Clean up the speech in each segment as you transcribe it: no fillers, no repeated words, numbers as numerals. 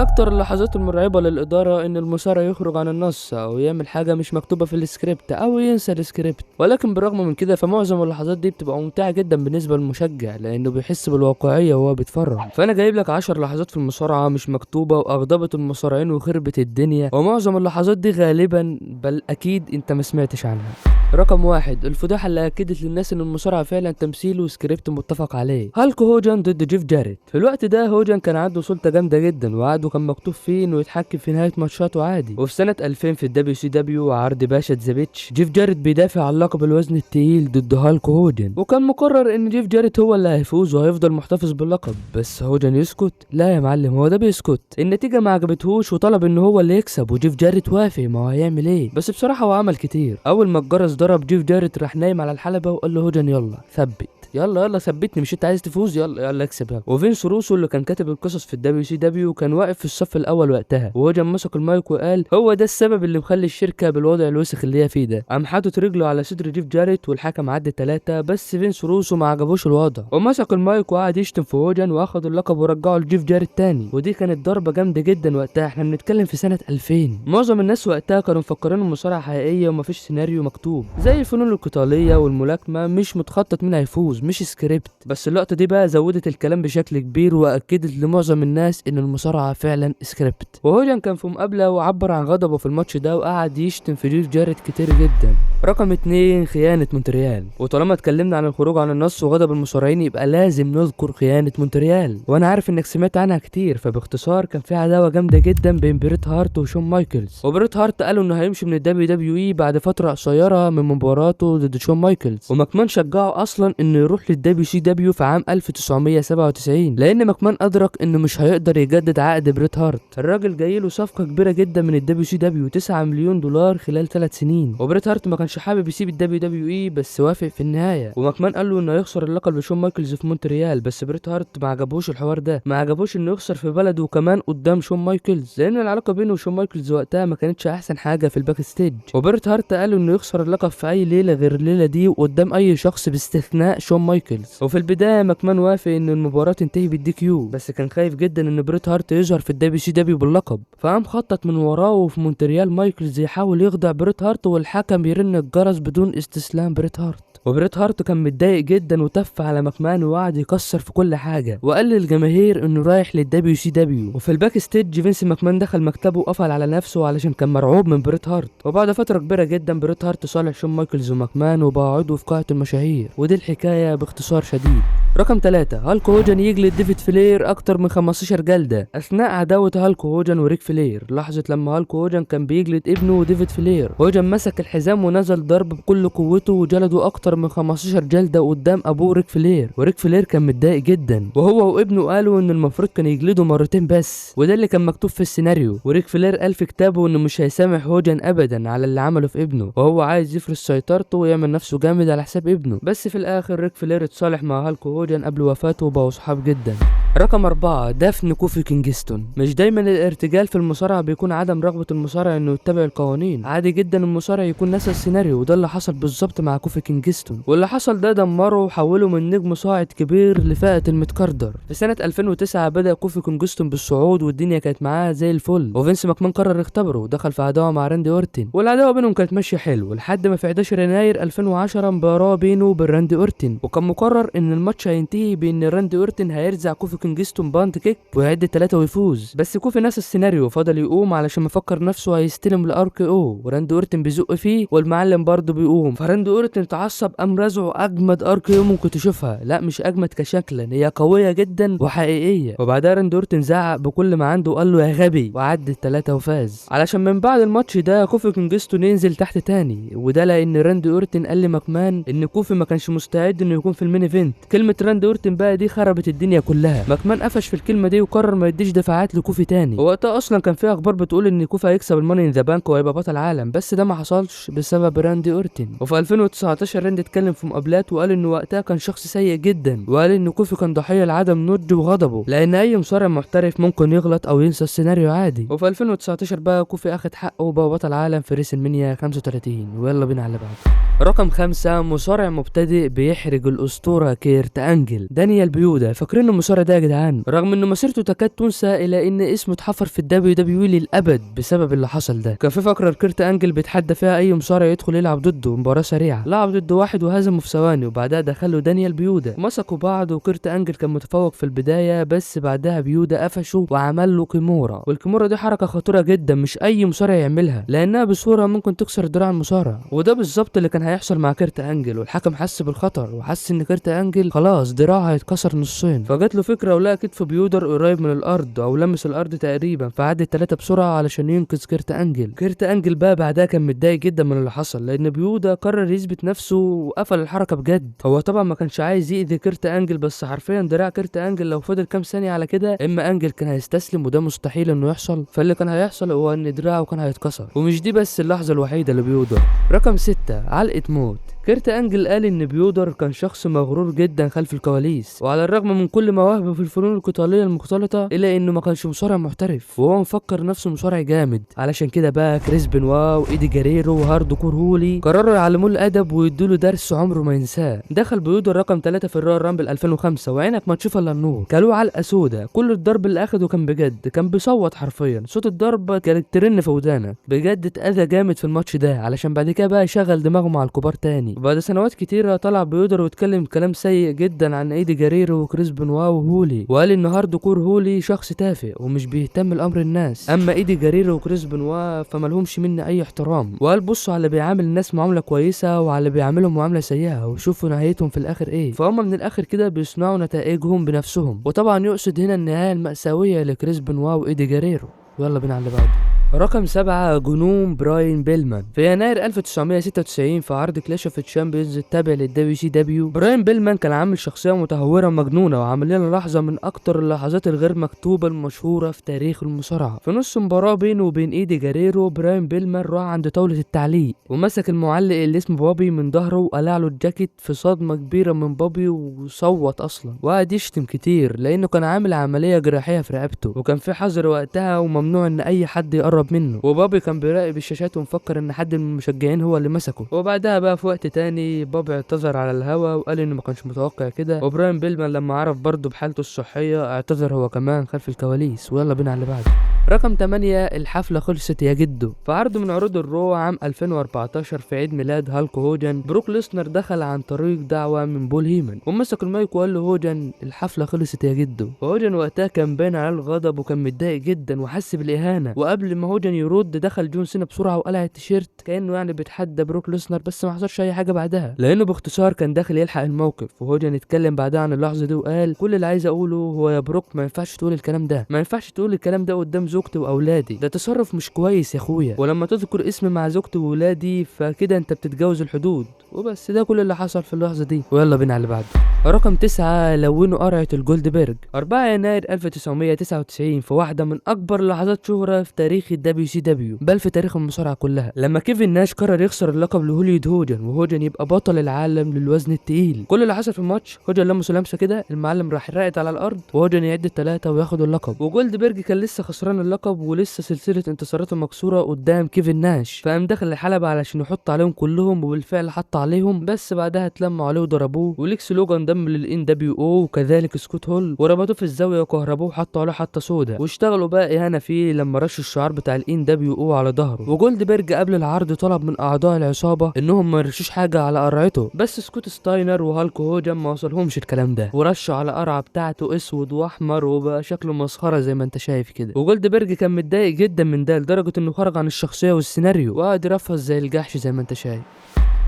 اكتر اللحظات المرعبة للإدارة ان المصارع يخرج عن النص او يعمل حاجة مش مكتوبة في السكريبت او ينسى السكريبت، ولكن بالرغم من كده فمعظم اللحظات دي بتبقى ممتعة جدا بالنسبة للمشجع لانه بيحس بالواقعية وهو بيتفرج. فانا جايب لك 10 لحظات في المصارعة مش مكتوبة واغضبت المصارعين وخربت الدنيا، ومعظم اللحظات دي غالبا بل اكيد انت ما سمعتش عنها. رقم 1، الفضيحة اللي أكدت للناس إن المصارعة فعلا تمثيل وسكريبت متفق عليه. هالك هوجن ضد جيف جاريت. في الوقت ده هوجن كان عنده سلطة جامدة جدا وعقده كان مكتوب فيه إنه يتحكم في نهاية ماتشاته عادي. وفي سنة 2000 في الدبليو سي دبليو وعرض باشا زابيتش، جيف جاريت بيدافع عن لقب الوزن التقيل ضد هالك هوجن، وكان مقرر إن جيف جاريت هو اللي هيفوز وهيفضل محتفظ باللقب. بس هوجن يسكت؟ لا يا معلم، هو ده بيسكت. النتيجة ما عجبتهوش وطلب إن هو اللي يكسب، وجيف جاريت وافق. ما هو هيعمل إيه؟ بس بصراحة هو عمل كتير. أول ما الجرس ضرب جيف جاريت راح نايم على الحلبة وقال له هوجن يلا ثبت، يلا ثبتني، مش انت عايز تفوز؟ يلا اكسب يلا. وفينس روسو اللي كان كاتب القصص في الدبليو سي دبليو كان واقف في الصف الاول وقتها، وهوجن مسك المايك وقال هو ده السبب اللي مخلي الشركه بالوضع الوسخ اللي هي فيه ده. قام حاطط رجله على صدر جيف جاريت والحكم عدى 3، بس فينس روسو ما عجبوش الوضع ومسك المايك وقعد يشتم في هوجن واخد اللقب ورجعه لجيف جاريت تاني. ودي كانت ضربه جامده جدا وقتها، احنا بنتكلم في سنه 2000. معظم الناس وقتها كانوا مفكرين المصارعه حقيقيه ومفيش سيناريو مكتوب زي الفنون القتاليه والملاكمه، مش متخطط مين هيفوز، مش سكريبت. بس اللقطة دي بقى زودت الكلام بشكل كبير واكدت لمعظم الناس ان المصارعة فعلا سكريبت. وهوجن كان في مقابلة وعبر عن غضبه في الماتش ده وقعد يشتم في جيف جاريت كتير جدا. رقم 2، خيانة مونتريال. وطالما اتكلمنا عن الخروج عن النص وغضب المصارعين يبقى لازم نذكر خيانة مونتريال، وانا عارف انك سمعت عنها كتير. فباختصار كان في عداوة جامدة جدا بين بريت هارت وشون مايكلز، وبريت هارت قالوا انه هيمشي من الدبليو دبليو اي بعد فترة قصيرة من مباراته ضد شون مايكلز، وماكمان شجعه اصلا انه يروح للدبليو سي دبليو في عام 1997 لان ماكمان ادرك انه مش هيقدر يجدد عقد بريت هارت. الراجل جايله صفقة كبيرة جدا من الدبليو سي دبليو 9 مليون دولار خلال 3 سنين، وبريت هارت ما كانش حابب يسيب الدبليو دبليو اي بس وافق في النهاية. وماكمان قال له انه هيخسر اللقب لشون مايكلز في مونتريال، بس بريت هارت ما عجبوش الحوار ده، ما عجبوش انه يخسر في بلده وكمان قدام شون مايكلز، لان العلاقة بينه وشون مايكلز وقتها ما كانتش احسن حاجة في الباك ستيج. وبريت هارت قال انه يخسر اللقب في اي ليلة غير الليلة دي وقدام اي شخص باستثناء شون مايكلز. وفي البداية ماكمان وافق ان المباراة تنتهي بالدي كيو، بس كان خايف جدا ان بريت هارت يظهر في الدبليو سي دبليو باللقب، فقام خطط من وراه وفي مونتريال مايكلز يحاول يخدع بريت هارت والحكم يرن الجرس بدون استسلام بريت هارت. وبريت هارت كان متضايق جدا وتف على ماكمان وقعد يكسر في كل حاجه وقال للجماهير انه رايح للدبليو سي دبليو. وفي الباك ستيج فينس ماكمان دخل مكتبه وقفل على نفسه علشان كان مرعوب من بريت هارت. وبعد فتره كبيره جدا بريت هارت صالح شون مايكلز وماكمان وبقى عضو في قاعه المشاهير، ودي الحكايه باختصار شديد. رقم 3، هالك هوجن يجلد ديفيد فلير اكتر من 15 جلده اثناء عداوه هالك هوجن وريك فلير. لحظه لما هالك هوجن كان بيجلد ابنه ديفيد فلير، هوجن مسك الحزام ونزل ضرب بكل قوته وجلده اكتر من 15 جلده قدام ابوه ريك فلير. وريك فلير كان متضايق جدا، وهو وابنه قالوا ان المفروض كان يجلده مرتين بس، وده اللي كان مكتوب في السيناريو. وريك فلير قال في كتابه انه مش هيسامح هوجن ابدا على اللي عمله في ابنه، وهو عايز يفرض سيطرته ويعمل نفسه جامد على حساب ابنه. بس في الاخر ريك فلير اتصالح مع هالك هوجن قبل وفاته وبقوا صحاب جدا. رقم 4، دفن كوفي كينجستون. مش دايما الارتجال في المصارعه بيكون عدم رغبه المصارع انه يتبع القوانين، عادي جدا المصارع يكون نسى السيناريو، وده اللي حصل بالظبط مع كوفي كينجستون. واللي حصل ده دمره وحوله من نجم صاعد كبير لفئه المتكردر. في سنه 2009 بدا كوفي كينجستون بالصعود والدنيا كانت معاه زي الفل، وفينس ماكمان قرر يختبره ودخل في عداوه مع راندي اورتن، والعداوه بينهم كانت ماشيه حلو لحد ما في 11 يناير 2010 مباراه بينه وبين راندي اورتن، وكان مقرر ان الماتش هينتهي بان راندي اورتن هيرزع كوفي كينجستون باند كيك ويعد 3 ويفوز. بس كوفي نسى السيناريو وفضل يقوم علشان مفكر نفسه هيستلم الار كي او، وراندي اورتن بيزق فيه والمعلم برضه بيقوم، فراندي اورتن اتعصب قام رزعه اجمد ار كي او ممكن تشوفها، لا مش اجمد كشكلا، هي قويه جدا وحقيقيه. وبعدها راندي اورتن زعق بكل ما عنده وقال له يا غبي وعد 3 وفاز، علشان من بعد الماتش ده كوفي كينجستون ينزل تحت تاني، وده لان راندي اورتن قال لماكمان ان كوفي ما كانش مستعد انه يكون في المين ايفنت. كلمه راندي اورتن بقى دي خربت الدنيا كلها، ماكمان قفش في الكلمه دي وقرر ما يديش دفعات لكوفي تاني. ووقتها اصلا كان في اخبار بتقول ان كوفي هيكسب الماني ان ذا بانك وهيبقى بطل عالم، بس ده ما حصلش بسبب راندي اورتن. وفي 2019 راندي اتكلم في مقابلات وقال انه وقتها كان شخص سيء جدا، وقال ان كوفي كان ضحيه لعدم نضجه وغضبه، لان اي مصارع محترف ممكن يغلط او ينسى السيناريو عادي. وفي 2019 بقى كوفي اخد حقه وبقى بطل عالم في ريسلمانيا 35. ويلا بينا على بعض. رقم 5، مصارع مبتدئ بيحرج الاسطوره كيرت انجل دانيال بيودا. فاكرين المصارع ده يا جدعان؟ رغم ان مسيرته تكاد تنسى الا ان اسمه اتحفر في الدبليو دبليو للابد بسبب اللي حصل ده. كان في فقره كيرت انجل بيتحدى فيها اي مصارع يدخل يلعب ضده مباراه سريعه، لعب ضد واحد وهزمه في ثواني، وبعدها دخله دانيال بيودا ومسكوا بعض، وكيرت انجل كان متفوق في البدايه، بس بعدها بيودا قفشه وعمل له كيمورا. والكيمورا دي حركه خطيره جدا مش اي مصارع يعملها، لانها بسهوله ممكن تكسر دراع المصارع، وده بالظبط اللي كان هيحصل مع كيرت انجل. والحكم حس بالخطر وحس ان كيرت انجل خلاص دراعه هيتكسر نصين، فجات له فكره ولقى كتف بيودر قريب من الارض او لمس الارض تقريبا، فعدى التلاته بسرعه علشان ينقذ كيرت انجل. كيرت انجل بقى بعدها كان متضايق جدا من اللي حصل، لان بيودا قرر يثبت نفسه وقفل الحركه بجد. هو طبعا ما كانش عايز يأذي كيرت انجل، بس حرفيا دراع كيرت انجل لو فضل كام ثانيه على كده اما انجل كان هيستسلم، وده مستحيل انه يحصل. فاللي كان هيحصل هو ان دراعه كان هيتكسر. ومش دي بس اللحظه الوحيده لبيودر. رقم 6 علقه موت. كيرت انجل قال ان بيودر كان شخص مغرور جدا خلف الكواليس، وعلى الرغم من كل مواهبه في الفنون القتاليه المختلطه الا انه ما كانش مصارع محترف، وهو مفكر نفسه مصارع جامد. علشان كده بقى كريس بنوا وايدي جاريرو وهارد كور هولي قرروا يعلموه الادب ويدوله درس عمره ما ينساه. دخل بيودر رقم 3 في الرويال رامبل 2005 وعينك ما تشوف الا النور، كلوه علقه سودا. كل الضرب اللي اخده كان بجد، كان بيصوت حرفيا، صوت الضربه كانت ترن في ودانك بجد. اتاذى جامد في الماتش ده، علشان بعد كده بقى يشغل دماغه مع الكبار تاني. وبعد سنوات كتيرة طلع بيودر واتكلم كلام سيء جدا عن ايدي جاريرو وكريس بنوا وهولي، وقال ان هارد كور هولي شخص تافه ومش بيهتم لامر الناس، اما ايدي جاريرو وكريس بنوا فمالهمش مني اي احترام. وقال بصوا على اللي بيعامل الناس معامله كويسه وعلى اللي بيعاملهم معامله سيئه وشوفوا نهايتهم في الاخر ايه. فهم من الاخر كده بيصنعوا نتائجهم بنفسهم. وطبعا يقصد هنا النهايه المأساويه لكريس بنوا وايدي جاريرو. يلا بينا على اللي بعده. رقم 7 جنون براين بيلمان. في يناير 1996 في عرض كلاش اوف تشامبيونز التابع للدبليو سي دبليو، براين بيلمان كان عامل شخصيه متهوره مجنونه وعامل لنا لحظه من اكتر اللحظات الغير مكتوبه المشهوره في تاريخ المصارعه. في نص مباراه بينه وبين ايدي جاريرو، براين بيلمان راح عند طاوله التعليق ومسك المعلق اللي اسمه بوبي من ظهره وقلع له الجاكيت في صدمه كبيره من بوبي، وصوت اصلا وقعد يشتم كتير لانه كان عامل عمليه جراحيه في رقبته، وكان في حظر وقتها وممنوع ان اي حد يقرب منه. وبابي كان بيراقب الشاشات ومفكر ان حد من المشجعين هو اللي مسكه. وبعدها بقى في وقت تاني بابي اعتذر على الهوا وقال انه ما كانش متوقع كده. وبراين بيلمان لما عرف برضه بحالته الصحيه اعتذر هو كمان خلف الكواليس. ويلا بينا على اللي بعده. رقم 8 الحفلة خلصت يا جدو. في عرض من عروض الرو عام 2014 في عيد ميلاد هالك هوجن، بروك ليسنر دخل عن طريق دعوة من بول هيمن ومسك المايك وقال له هوجن الحفلة خلصت يا جدو. وهوجن وقتها كان باين على الغضب وكان متضايق جدا وحس بالإهانة. وقبل ما هوجن يرد دخل جون سينا بسرعة وقلع التيشيرت كأنه يعني بيتحدى بروك ليسنر، بس ما حصلش أي حاجة بعدها لأنه باختصار كان داخل يلحق الموقف. وهوجن اتكلم بعدها عن اللحظة دي وقال كل اللي عايز أقوله هو يا بروك ما ينفعش تقول الكلام ده، ما ينفعش تقول الكلام ده قدام زوجتي وأولادي، ده تصرف مش كويس يا اخويا، ولما تذكر اسمي مع زوجتي وولادي فكده انت بتتجاوز الحدود. وبس ده كل اللي حصل في اللحظه دي. ويلا بينا على اللي بعده. رقم 9 لونوا قرعة الجولدبرج. 4 يناير 1999 في واحدة من أكبر لحظات شهرة في تاريخ الدبليو سي دبليو بل في تاريخ المصارعة كلها، لما كيفن ناش قرر يخسر اللقب لهوليود هوجن وهوجن يبقى بطل العالم للوزن التقيل. كل اللي حصل في الماتش هوجن لمسه لمسة كده، المعلم راح راقد على الأرض وهوجن يعد الثلاثة وياخد اللقب. وجولدبرج كان لسه خسران اللقب ولسه سلسلة انتصاراته مكسورة قدام كيفن ناش، فقام دخل الحلبة علشان يحط عليهم كلهم، وبالفعل حط عليهم، بس بعدها اتلموا عليه وضربوه. وليكس لوجان انضم للان دبليو او وكذلك سكوت هول وربطوه في الزاويه وكهربوه وحطوا عليه حطه سودا واشتغلوا بقى اهانه فيه لما رشوا الشعار بتاع الان دبليو او على ظهره. وجولدبرج قبل العرض طلب من اعضاء العصابه انهم ما يرشوش حاجه على قرعته، بس سكوت ستاينر وهالك هوجن ما وصلهمش الكلام ده ورشوا على قرعه بتاعته اسود واحمر وبقى شكله مسخره زي ما انت شايف كده. وجولدبرج كان متضايق جدا من ده لدرجه انه خرج عن الشخصيه والسيناريو وقعد يرفض زي الجحش زي ما انت شايف.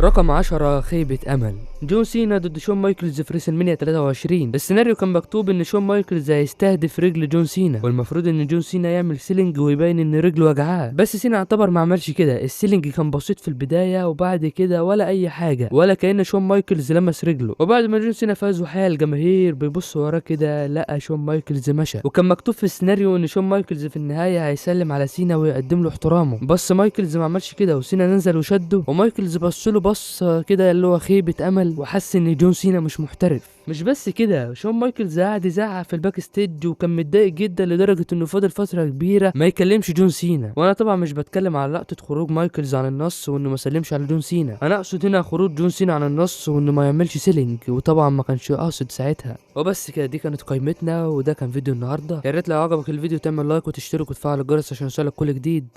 رقم 10 خيبة أمل. جون سينا ضد شون مايكلز في ريسلمانيا 23. السيناريو كان مكتوب ان شون مايكلز هيستهدف رجل جون سينا، والمفروض ان جون سينا يعمل سيلينج ويبين ان رجله وجعاه، بس سينا اعتبر ما عملش كده. السيلينج كان بسيط في البداية وبعد كده ولا اي حاجة ولا كأن شون مايكلز لمس رجله. وبعد ما جون سينا فاز وحيا الجماهير بيبص وراه كده لقى شون مايكلز مشى، وكان مكتوب في السيناريو ان شون مايكلز في النهاية هيسلم على سينا ويقدم له احترامه، بس مايكلز ما عملش كده وسينا نزل وشده، ومايكلز بص له بص كده اللي هو خيبة امل زعل وحس ان جون سينا مش محترف. مش بس كده، شون مايكلز قعد يزعق في الباك ستيج وكان متضايق جدا لدرجه انه فضل فتره كبيره ما يكلمش جون سينا. وانا طبعا مش بتكلم على لقطه خروج مايكلز عن النص وانه ما سلمش على جون سينا، انا اقصد هنا خروج جون سينا عن النص وانه ما يعملش سيلينج، وطبعا ما كانش قاصد ساعتها. وبس كده، دي كانت قائمتنا وده كان فيديو النهارده. يا ريت لو عجبك الفيديو تعمل لايك وتشترك وتفعل الجرس عشان يوصلك كل جديد،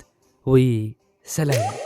وسلام.